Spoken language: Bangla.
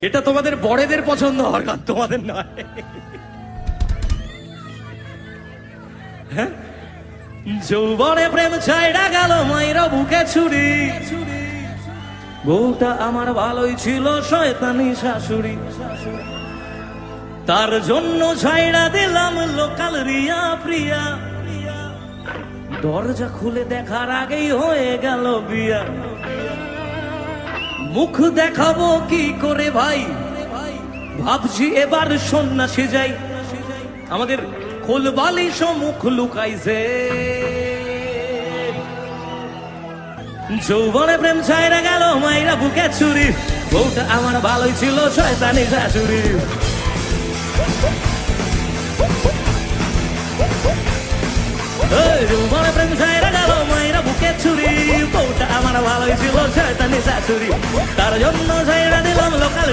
এটা তোমাদের বড়দের পছন্দ হওয়ার গান, তোমাদের নয়। হ্যাঁ, যৌবনে প্রেম ছাইড়া গেল মাইরা বুকে ছুরি, বউটা আমার ভালোই ছিল শয়তানি শাশুড়ি, তার জন্য ছাইড়া দিলাম লোকাল রিয়া প্রিয়া, দরজা খুলে দেখার আগেই হয়ে গেল বিয়া। মুখ দেখাবো কি করে ভাই, ভাবছি এবার সন্ন্যাসী যাই, আমাদের খোলবালি মুখ লুকাইছে। যৌবনে প্রেম ছাইরা গেল মাইরা বুকে ছুরি, বউটা আমার ভালোই ছিল শয়তানি শাশুড়ি। যৌবনে প্রেম ছাইরা গেল মাইরা বুকে ছুরি, বউটা আমার ভালোই ছিল শয়তানি শাশুড়ি, তার জন্য ছাইরা দিলাম লোকাল